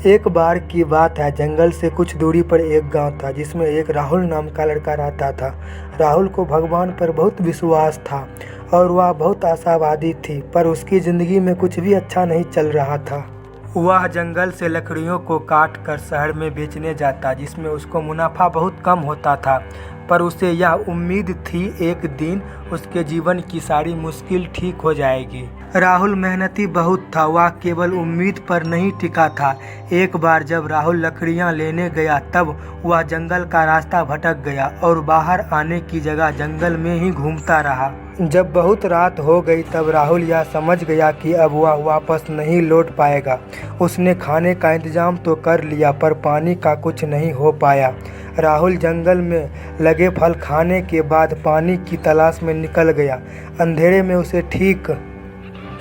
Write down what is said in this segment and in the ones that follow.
एक बार की बात है, जंगल से कुछ दूरी पर एक गांव था जिसमें एक राहुल नाम का लड़का रहता था। राहुल को भगवान पर बहुत विश्वास था और वह बहुत आशावादी थी, पर उसकी ज़िंदगी में कुछ भी अच्छा नहीं चल रहा था। वह जंगल से लकड़ियों को काट कर शहर में बेचने जाता, जिसमें उसको मुनाफा बहुत कम होता था, पर उसे यह उम्मीद थी एक दिन उसके जीवन की सारी मुश्किल ठीक हो जाएगी। राहुल मेहनती बहुत था, वह केवल उम्मीद पर नहीं टिका था। एक बार जब राहुल लकड़ियां लेने गया तब वह जंगल का रास्ता भटक गया और बाहर आने की जगह जंगल में ही घूमता रहा। जब बहुत रात हो गई तब राहुल यह समझ गया कि अब वह वापस नहीं लौट पाएगा। उसने खाने का इंतजाम तो कर लिया, पर पानी का कुछ नहीं हो पाया। राहुल जंगल में लगे फल खाने के बाद पानी की तलाश में निकल गया। अंधेरे में उसे ठीक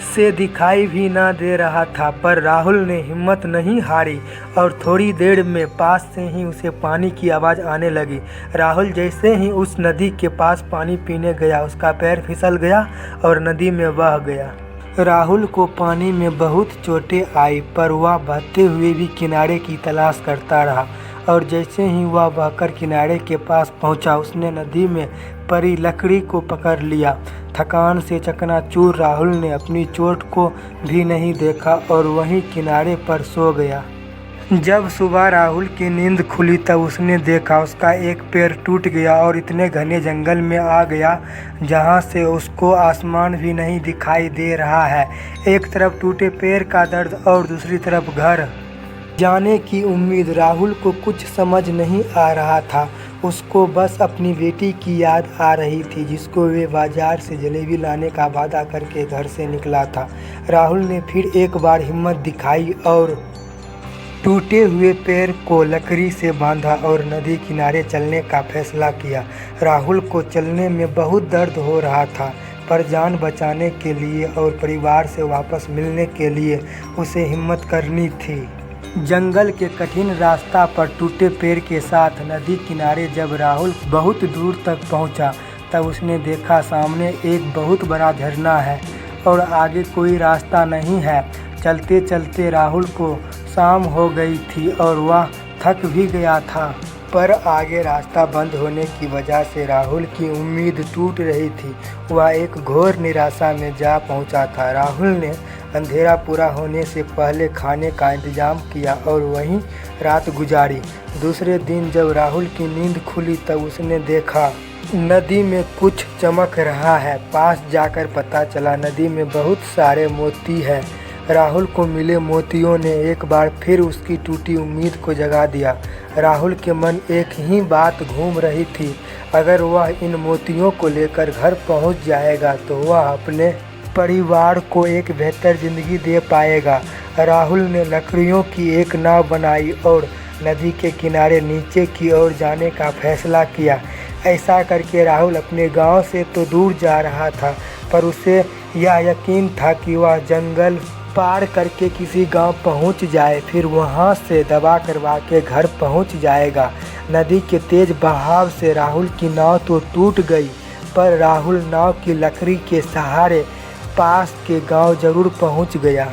से दिखाई भी ना दे रहा था, पर राहुल ने हिम्मत नहीं हारी और थोड़ी देर में पास से ही उसे पानी की आवाज़ आने लगी। राहुल जैसे ही उस नदी के पास पानी पीने गया, उसका पैर फिसल गया और नदी में बह गया। राहुल को पानी में बहुत चोटें आई, पर वह बहते हुए भी किनारे की तलाश करता रहा और जैसे ही वह बहकर किनारे के पास पहुंचा, उसने नदी में पड़ी लकड़ी को पकड़ लिया। थकान से चकनाचूर राहुल ने अपनी चोट को भी नहीं देखा और वहीं किनारे पर सो गया। जब सुबह राहुल की नींद खुली तब उसने देखा उसका एक पैर टूट गया और इतने घने जंगल में आ गया जहां से उसको आसमान भी नहीं दिखाई दे रहा है। एक तरफ टूटे पैर का दर्द और दूसरी तरफ घर जाने की उम्मीद। राहुल को कुछ समझ नहीं आ रहा था। उसको बस अपनी बेटी की याद आ रही थी, जिसको वे बाजार से जलेबी लाने का वादा करके घर से निकला था। राहुल ने फिर एक बार हिम्मत दिखाई और टूटे हुए पैर को लकड़ी से बांधा और नदी किनारे चलने का फैसला किया। राहुल को चलने में बहुत दर्द हो रहा था, पर जान बचाने के लिए और परिवार से वापस मिलने के लिए उसे हिम्मत करनी थी। जंगल के कठिन रास्ता पर टूटे पैर के साथ नदी किनारे जब राहुल बहुत दूर तक पहुंचा, तब उसने देखा सामने एक बहुत बड़ा झरना है और आगे कोई रास्ता नहीं है। चलते चलते राहुल को शाम हो गई थी और वह थक भी गया था, पर आगे रास्ता बंद होने की वजह से राहुल की उम्मीद टूट रही थी। वह एक घोर निराशा में जा पहुंचा था। राहुल ने अंधेरा पूरा होने से पहले खाने का इंतजाम किया और वहीं रात गुजारी। दूसरे दिन जब राहुल की नींद खुली तब उसने देखा नदी में कुछ चमक रहा है। पास जाकर पता चला नदी में बहुत सारे मोती हैं। राहुल को मिले मोतियों ने एक बार फिर उसकी टूटी उम्मीद को जगा दिया। राहुल के मन एक ही बात घूम रही थी, अगर वह इन मोतियों को लेकर घर पहुंच जाएगा तो वह अपने परिवार को एक बेहतर ज़िंदगी दे पाएगा। राहुल ने लकड़ियों की एक नाव बनाई और नदी के किनारे नीचे की ओर जाने का फैसला किया। ऐसा करके राहुल अपने गांव से तो दूर जा रहा था, पर उसे यह यकीन था कि वह जंगल पार करके किसी गांव पहुंच जाए, फिर वहां से दवा करवा के घर पहुंच जाएगा। नदी के तेज बहाव से राहुल की नाव तो टूट गई, पर राहुल नाव की लकड़ी के सहारे पास के गांव जरूर पहुंच गया।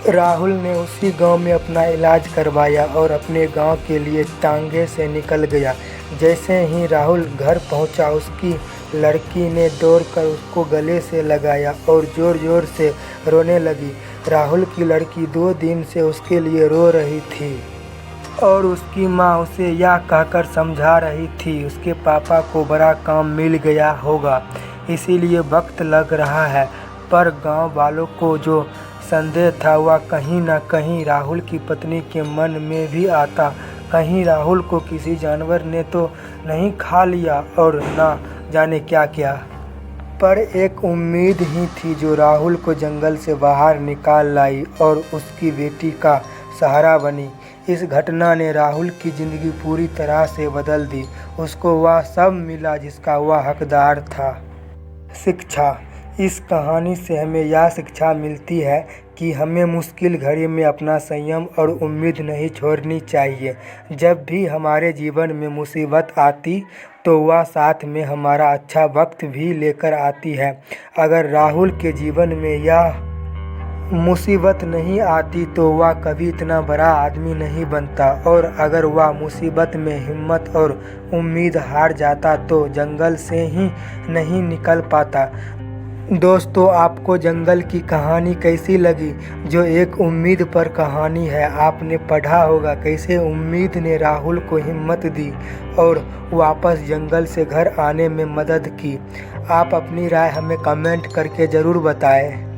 राहुल ने उसी गांव में अपना इलाज करवाया और अपने गांव के लिए टांगे से निकल गया। जैसे ही राहुल घर पहुंचा, उसकी लड़की ने दौड़कर उसको गले से लगाया और ज़ोर ज़ोर से रोने लगी। राहुल की लड़की 2 दिन से उसके लिए रो रही थी और उसकी माँ उसे यह कहकर समझा रही थी उसके पापा को बड़ा काम मिल गया होगा, इसीलिए वक्त लग रहा है। पर गांव वालों को जो संदेह था वह कहीं न कहीं राहुल की पत्नी के मन में भी आता। कहीं राहुल को किसी जानवर ने तो नहीं खा लिया और न जाने क्या क्या। पर एक उम्मीद ही थी जो राहुल को जंगल से बाहर निकाल लाई और उसकी बेटी का सहारा बनी। इस घटना ने राहुल की ज़िंदगी पूरी तरह से बदल दी। उसको वह सब मिला जिसका वह हकदार था। शिक्षा। इस कहानी से हमें यह शिक्षा मिलती है कि हमें मुश्किल घड़ी में अपना संयम और उम्मीद नहीं छोड़नी चाहिए। जब भी हमारे जीवन में मुसीबत आती तो वह साथ में हमारा अच्छा वक्त भी लेकर आती है। अगर राहुल के जीवन में यह मुसीबत नहीं आती तो वह कभी इतना बड़ा आदमी नहीं बनता, और अगर वह मुसीबत में हिम्मत और उम्मीद हार जाता तो जंगल से ही नहीं निकल पाता। दोस्तों, आपको जंगल की कहानी कैसी लगी, जो एक उम्मीद पर कहानी है। आपने पढ़ा होगा कैसे उम्मीद ने राहुल को हिम्मत दी और वापस जंगल से घर आने में मदद की। आप अपनी राय हमें कमेंट करके ज़रूर बताएं।